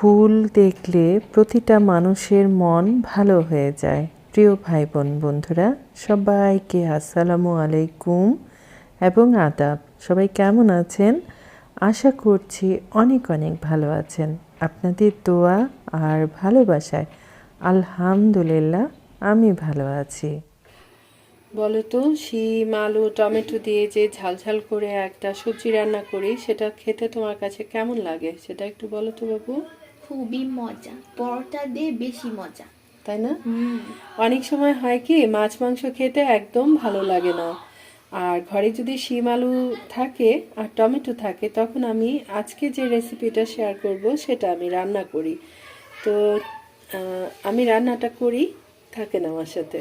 ফুল দেখলে প্রতিটা মানুষের মন ভালো হয়ে যায়। প্রিয় ভাই বোন বন্ধুরা, সবাইকে আসসালামু আলাইকুম এবং আদাব। সবাই কেমন আছেন? আশা করছি অনেক অনেক ভালো আছেন। আপনাদের দোয়া আর ভালোবাসায় আলহামদুলিল্লাহ আমি ভালো আছি। বলো তো, শিম আলু টমেটো দিয়ে যে ঝালঝাল করে একটা সবজি রান্না করি, সেটা খেতে তোমার কাছে কেমন লাগে সেটা একটু বলো তো বাবু। খুবই মজা, পরোটা দিয়ে বেশি মজা, তাই না? অনেক সময় হয় কি, মাছ মাংস খেতে একদম ভালো লাগে না, আর ঘরে যদি শিম আলু থাকে আর টমেটো থাকে, তখন আমি আজকে যে রেসিপিটা শেয়ার করব সেটা আমি রান্না করি। তো আমি রান্নাটা করি, থাকেন আমার সাথে।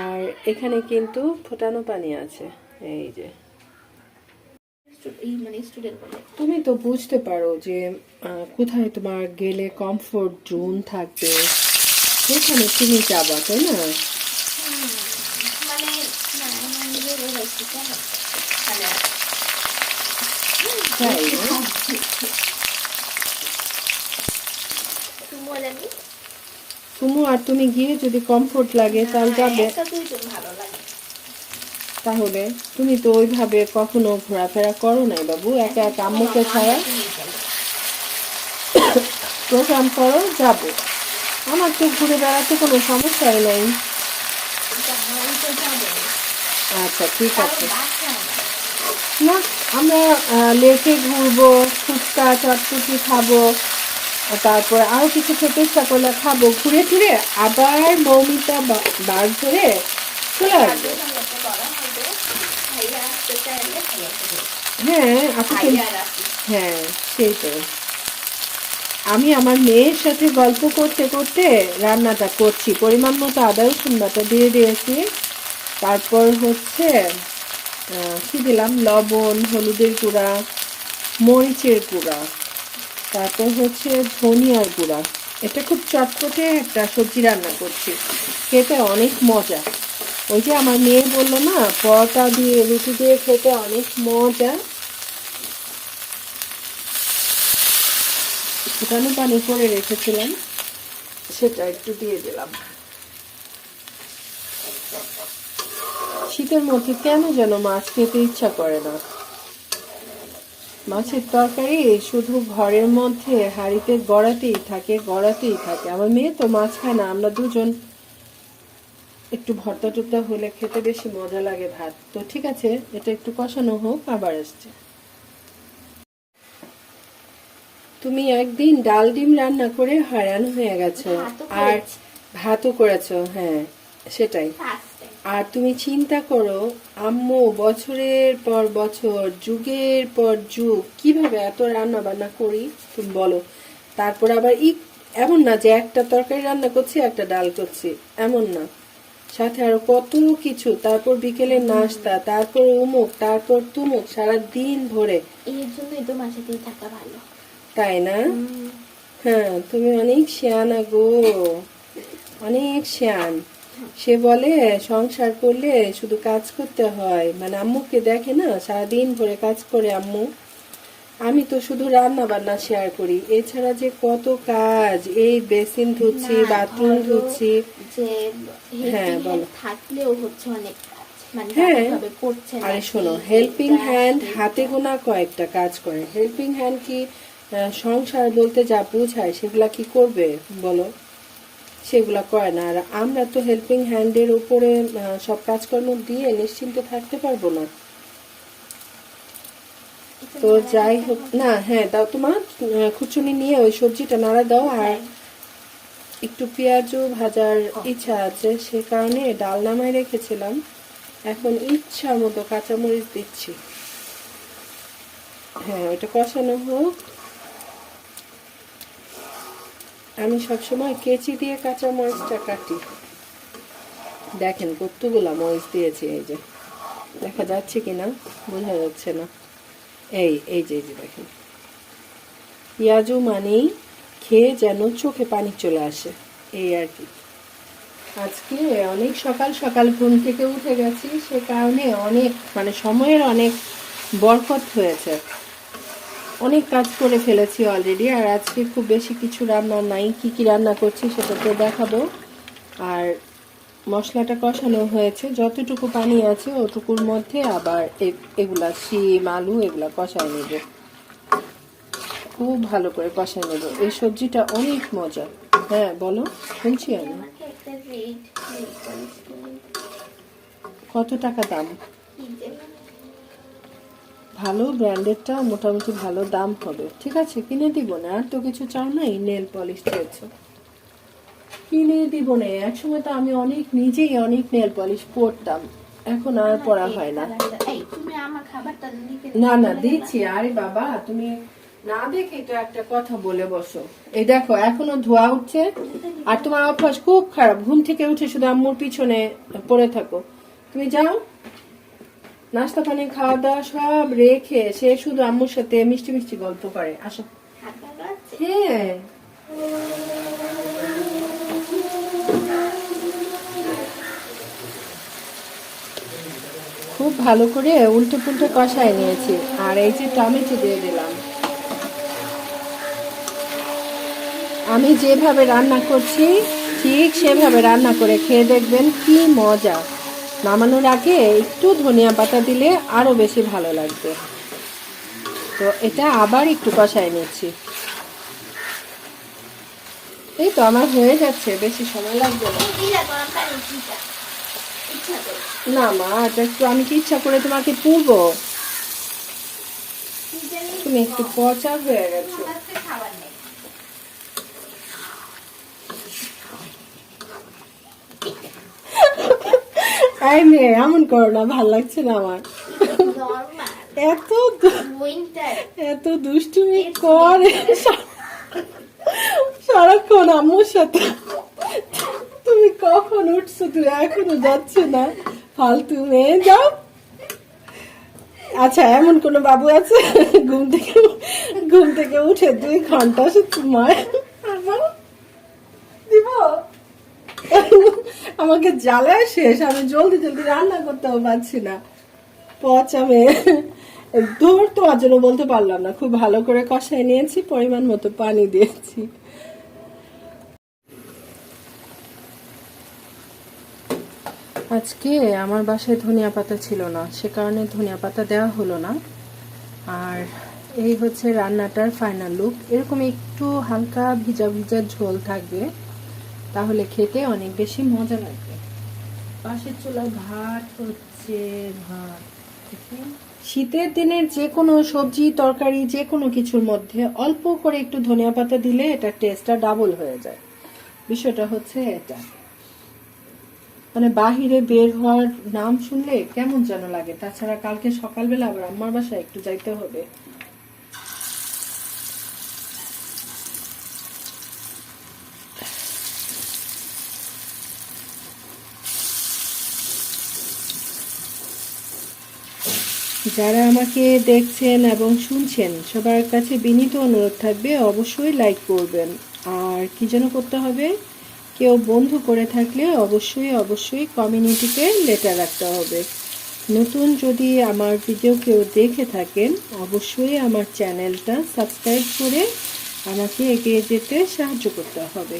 আর এখানে কিন্তু ফোটানো পানি আছে, এই যে। মানে স্টুডেন্ট বলে তুমি তো বুঝতে পারো যে কোথায় তোমার গেলে কমফোর্ট জোন থাকবে, সেখানে তুমি যাবা, তাই না? মানে না আমার নিজের হয়েছে কেন তাই না? মজা নেই। তুমু আর তুমি গিয়ে যদি কমফোর্ট লাগে তাহলে যাবে। ভালো লাগে। তাহলে তুমি তো ওইভাবে কখনো ঘোরাফেরা করো নাই বাবু, একা একা আম্মুকে ছাড়া প্রোগ্রাম করো, যাবো। আমার তো ঘুরে বেড়াতে কোনো সমস্যাই নেই। আচ্ছা ঠিক আছে। না, আমরা লেকে ঘুরবো, ফুচকা চটপটি খাবো, তারপর আরো কিছু খেতে ইচ্ছা করলে খাবো, ঘুরে ফিরে আবার মৌমিতা বার ধরে চলে আসবো। হ্যাঁ আপনি, হ্যাঁ সেই তো। আমি আমার মেয়ের সাথে গল্প করতে করতে রান্নাটা করছি। পরিমাণ মতো আদা রসুন বাটা দিয়ে দিয়েছি, তারপর হচ্ছে কি দিলাম, লবণ, হলুদের গুঁড়া, মরিচের গুঁড়া, তারপর হচ্ছে ধনিয়ার গুঁড়া। এটা খুব চটপটে একটা সবজি রান্না করছি, খেতে অনেক মজা। ওই যে আমার মেয়ে বললো না, পরোটা দিয়ে রুটি দিয়ে খেতে অনেক মজা। ফুটানো পানি করে রেখেছিলাম, সেটা একটু দিয়ে দিলাম। শীতের মধ্যে কেন যেন মাছ খেতে ইচ্ছা করে না। মাছের তরকারি শুধু ঘরের মধ্যে হাঁড়িতে গড়াতেই থাকে গড়াতেই থাকে। আমার মেয়ে তো মাছ খায় না, আমরা দুজন একটু ভর্তা টর্তা হলে খেতে বেশি মজা লাগে ভাত। তো ঠিক আছে, এটা একটু কষানো হোক, আবার আসছে। তুমি একদিন ডাল ডিম রান্না করে হয়রান হয়ে গেছো, আর ভাতও করেছো। হ্যাঁ সেটাই। আর তুমি চিন্তা করো, আম্মু বছরের পর বছর, যুগের পর যুগ কিভাবে এত রান্না বান্না করি তুমি বলো। তারপর আবার এমন না যে একটা তরকারি রান্না করছি একটা ডাল করছি, এমন না, সাথে আরো কত কিছু, তারপর বিকেলের নাস্তা, তারপর উমুক, তারপর তুমুক, সারা দিন ভরে। এর জন্যই তোমার সাথেই থাকা ভালো, তাই না? হ্যাঁ, তুমি অনেক শিয়ানা গো, অনেক শিয়ান। সে বলে সংসার করলে শুধু কাজ করতে হয়, মানে আম্মুকে দেখে না সারাদিন ভরে কাজ করে আম্মু। আমি তো শুধু রান্না বান্না শেয়ার করি, এছাড়া যে কত কাজ, এই বেসিন ধুচ্ছি, বাথরুম ধুচ্ছি। হ্যাঁ বলো। থাকলেও হচ্ছে অনেক কাজ, মানে হ্যাঁ করছে। আরে শোনো, হেল্পিং হ্যান্ড হাতে গোনা কয়েকটা কাজ করে। হেল্পিং হ্যান্ড কি সংসার বলতে যা বোঝায় সেগুলা কি করবে বলো? সেগুলা করে না। আর আমরা তো হেল্পিং হ্যান্ডের উপরে সব কাজকর্ম দিয়ে নিশ্চিন্তে থাকতে পারবো না। তো যাই হোক না, হ্যাঁ দাও তোমার খুচুনি নিয়ে ওই সবজিটা নাড়া দাও। আর একটু পেঁয়াজও ভাজার ইচ্ছা আছে, সে কারণে ডাল নামাই রেখেছিলাম, এখন ইচ্ছা মতো কাঁচামরিচ দিচ্ছি। হ্যাঁ ওটা কষানো হোক। আমি সবসময় কেচি দিয়ে কাঁচা মরিচটা কাটি। দেখেন কতগুলা মরিচ দিয়েছি, এই যে দেখা যাচ্ছে কিনা বোঝা যাচ্ছে না, এই এই যে দেখেন। পেঁয়াজু মানেই খেয়ে যেন চোখে পানি চলে আসে, এই আর কি। আজকে অনেক সকাল সকাল ঘুম থেকে উঠে গেছি, সে কারণে অনেক মানে সময়ের অনেক বরকত হয়েছে। অনেক কাজ করে ফেলেছি অলরেডি, আর আজকে খুব বেশি কিছু রান্না নাই। কি কি রান্না করছি সেটা তো দেখাবো। আর মশলাটা কষানো হয়েছে, যতটুকু পানি আছে ওটুকুর মধ্যে আবার এগুলা শিম আলু এগুলা কষায় নেব, খুব ভালো করে কষায় নেব। এই সবজিটা অনেক মজা। হ্যাঁ বলো, শুনছি আমি। আমাকে একটা রেড নেল পলিশ কিনে কত টাকা দাম? দিতে। ভালো ব্র্যান্ডেডটা মোটামুটি ভালো দাম হবে, ঠিক আছে কিনে দিব না। আর তো কিছু চাও না, এই নেল পলিশ চেয়েছো, কিনে দিব না। একসময় তো আমি অনেক নিজেই অনেক নেল পলিশ পরতাম, এখন আর পরা হয় না। এই তুমি আমার খাবারটা দিকে না না দিচ্ছি। আরে বাবা তুমি না দেখে তো একটা কথা বলে বসো। এই দেখো এখনো ধোয়া উঠছে, আর তোমার অভ্যাস খুব খারাপ, ঘুম থেকে উঠে শুধু আম্মুর পিছনে পড়ে থাকো। তুমি যাও, নাস্তা পানি খাওয়া দাওয়া সব রেখে সে শুধু আম্মুর সাথে মিষ্টি মিষ্টি গল্প করে। আসো। হ্যাঁ খুব ভালো করে উল্টে পুল্টে কষায় নিয়েছি, আর এই যে টমেটো দিয়ে দিলাম। আমি যেভাবে রান্না করছি ঠিক সেভাবে রান্না করে খেয়ে দেখবেন কি মজা। নামানোর আগে একটু ধনিয়া পাতা দিলে আরো বেশি ভালো লাগবে। তো এটা আবার একটু কষায় নিচ্ছি। এই তো আমার হয়ে যাচ্ছে, বেশি সময় লাগবে না। না মা, এটা একটু আমি কি ইচ্ছা করে তোমাকে পুরবো? তুমি একটু পচা হয়ে গেছো। এমন করো না, ভাল লাগছে না আমার। এত এত দুষ্টুমি করে সারাক্ষণ আম্মুর সাথে। তুমি কখন উঠছো? তুমি এখনো যাচ্ছে না, ফালতু মেয়ে। যাও। আচ্ছা এমন কোন বাবু আছে ঘুম থেকে উঠে 2 ঘন্টা শুধু মায় দিব? আমাকে জ্বালায় শেষ, আমি জলদি জলদি রান্না করতেও পারছি না। পচা মেয়ে। দূর তোমার জন্য বলতে পারলাম না। খুব ভালো করে কষায় নিয়েছি, পরিমাণ মতো পানি দিয়েছি। আজকে আমার বাসায় ধনিয়া পাতা ছিল না, সে কারণে ধনিয়া পাতা দেওয়া হলো না। আর এই হচ্ছে রান্নাটার ফাইনাল লুক। এরকম একটু হালকা ভিজা ভিজা ঝোল থাকবে, তাহলে খেতে অনেক বেশি মজা লাগবে। পাশের চুলায় ভাত হচ্ছে, ভাত। শীতের দিনের যে কোনো সবজি তরকারি যে কোনো কিছুর মধ্যে অল্প করে একটু ধনিয়া পাতা দিলে এটা টেস্টটা ডাবল হয়ে যায়। বিষয়টা হচ্ছে এটা, মানে বাহিরে বের হওয়ার নাম শুনলে কেমন যেন লাগে। তাছাড়া কালকে সকালবেলা আবার আম্মার বাসায় একটু যাইতে হবে। যারা আমাকে দেখছেন এবং শুনছেন সবার কাছে বিনীত অনুরোধ থাকবে, অবশ্যই লাইক করবেন। আর কি যেন করতে হবে, কেউ বন্ধু করে থাকলে অবশ্যই অবশ্যই কমিউনিটিতে লেটার রাখতে হবে। নতুন যদি আমার ভিডিও কেউ দেখে থাকেন, অবশ্যই আমার চ্যানেলটা সাবস্ক্রাইব করে আমাকে এগিয়ে যেতে সাহায্য করতে হবে।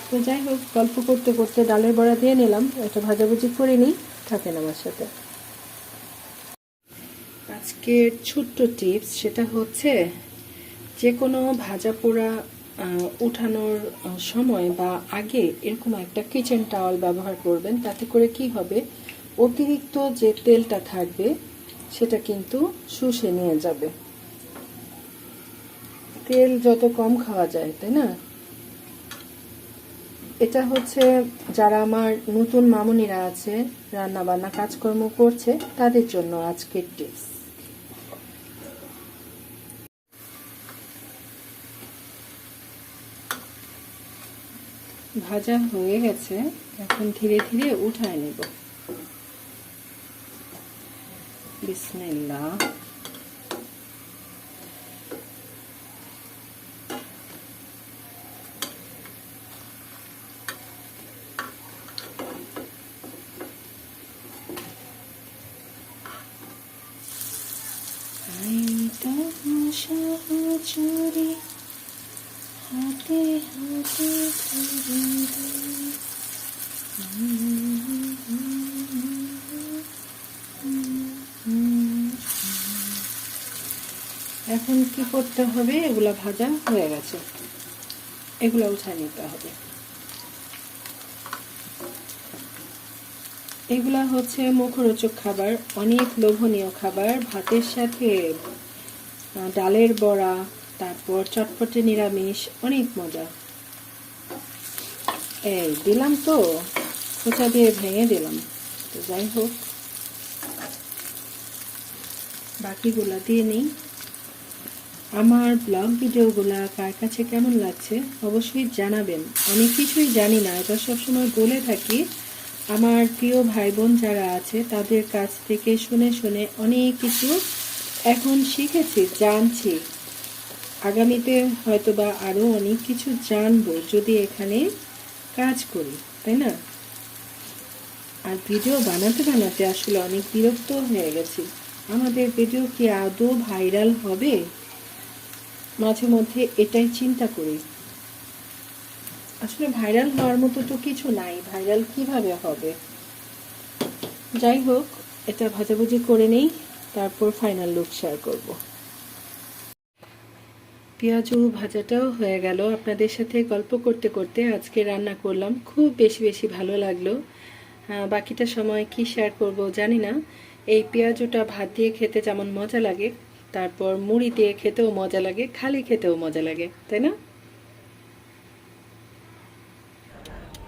তো যাই হোক, গল্প করতে করতে ডালের বড়া দিয়ে নিলাম, এটা ভাজাভুজি করে নিই, থাকেন আমার সাথে। আজকের ছোট্ট টিপস সেটা হচ্ছে, যে কোনো ভাজা পোড়া উঠানোর সময় বা আগে এরকম একটা কিচেন টাওয়াল ব্যবহার করবেন। তাতে করে কি হবে, অতিরিক্ত যে তেলটা থাকবে সেটা কিন্তু শুষে নিয়ে যাবে। তেল যত কম খাওয়া যায়, তাই না? এটা হচ্ছে যারা আমার নতুন মামুনিরা আছে, রান্না বান্না কাজকর্ম করছে, তাদের জন্য আজকের টিপস। ভাজা হয়ে গেছে, এখন ধীরে ধীরে উঠায় নেব। বিসমিল্লাহ। চুরি হাতে হাতে ধরে এখন কি করতে হবে? এগুলা ভাজা হয়ে গেছে, এগুলা উঠায় নিতে হবে। এগুলা হচ্ছে মুখরোচক খাবার, অনেক লোভনীয় খাবার। ভাতের সাথে ডালের বড়া, তারপর চটপটে নিরামিষ, অনেক মজা। এই দিলাম তো, খোঁচা দিয়ে ভেঙে দিলাম। তো যাই হোক, বাকিগুলা দিয়ে নিই। আমার ব্লগ ভিডিওগুলা কার কাছে কেমন লাগছে অবশ্যই জানাবেন। অনেক কিছুই জানি না, এটা সবসময় বলে থাকি। আমার প্রিয় ভাই বোন যারা আছে তাদের কাছ থেকে শুনে শুনে অনেক কিছু এখন শিখেছি, জানছি। আগামীতে হয়তোবা আরও অনেক কিছু জানবো যদি এখানে কাজ করি, তাই না? আর ভিডিও বানাতে বানাতে আসলে অনেক বিরক্ত হয়ে গেছি। আমাদের ভিডিও কি আদৌ ভাইরাল হবে? মাঝে মধ্যে এটাই চিন্তা করি। আসলে ভাইরাল হওয়ার মতো তো কিছু নাই, ভাইরাল কিভাবে হবে? যাই হোক, এটা ভাজাভুজি করে নেই, তারপর ফাইনাল লুক শেয়ার করব। পেঁয়াজু ভাজাটাও হয়ে গেল। আপনাদের সাথে গল্প করতে করতে আজকে রান্না করলাম, খুব বেশি বেশি ভালো লাগলো। বাকিটা সময় কি শেয়ার করব জানি না। এই পেঁয়াজুটা ভাত দিয়ে খেতে যেমন মজা লাগে, তারপর মুড়ি দিয়ে খেতেও মজা লাগে, খালি খেতেও মজা লাগে, তাই না?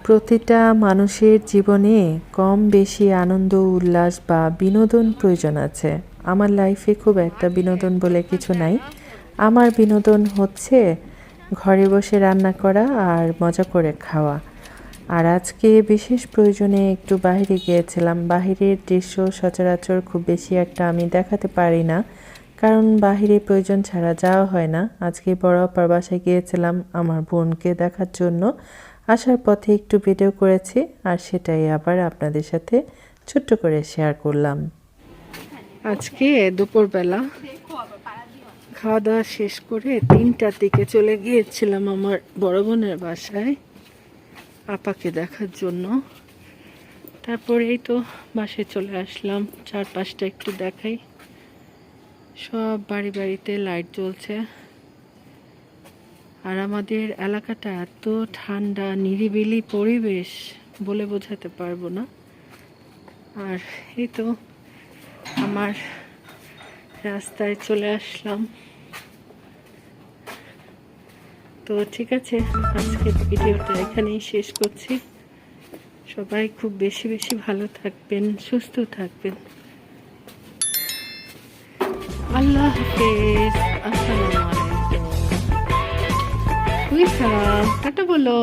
প্রতিটা মানুষের জীবনে কম বেশি আনন্দ, উল্লাস বা বিনোদন প্রয়োজন আছে। আমার লাইফে খুব একটা বিনোদন বলে কিছু নাই। আমার বিনোদন হচ্ছে ঘরে বসে রান্না করা আর মজা করে খাওয়া। আর আজকে বিশেষ প্রয়োজনে একটু বাইরে গিয়েছিলাম। বাহিরের দৃশ্য সচরাচর খুব বেশি একটা আমি দেখাতে পারি না, কারণ বাহিরে প্রয়োজন ছাড়া যাওয়া হয় না। আজকে বড় আপার বাসায় গিয়েছিলাম আমার বোনকে দেখার জন্য। আসার পথে একটু ভিডিও করেছি, আর সেটাই আবার আপনাদের সাথে ছোট্ট করে শেয়ার করলাম। আজকে দুপুরবেলা খাওয়া দাওয়া শেষ করে 3টার দিকে চলে গিয়েছিলাম আমার বড় বোনের বাসায় আপাকে দেখার জন্য। তারপরে এই তো বাসায় চলে আসলাম। চারপাশটা একটু দেখাই। সব বাড়ি বাড়িতে লাইট জ্বলছে, আর আমাদের এলাকাটা এত ঠান্ডা, নিরিবিলি পরিবেশ বলে বোঝাতে পারবো না। আর এই তো আমার রাস্তায় চলে আসলাম। তো ঠিক আছে, আজকের ভিডিওটা এখানেই শেষ করছি। সবাই খুব বেশি বেশি ভালো থাকবেন, সুস্থ থাকবেন। আল্লাহ হাফেজ, আসসালামু আলাইকুম। টাটা বলো।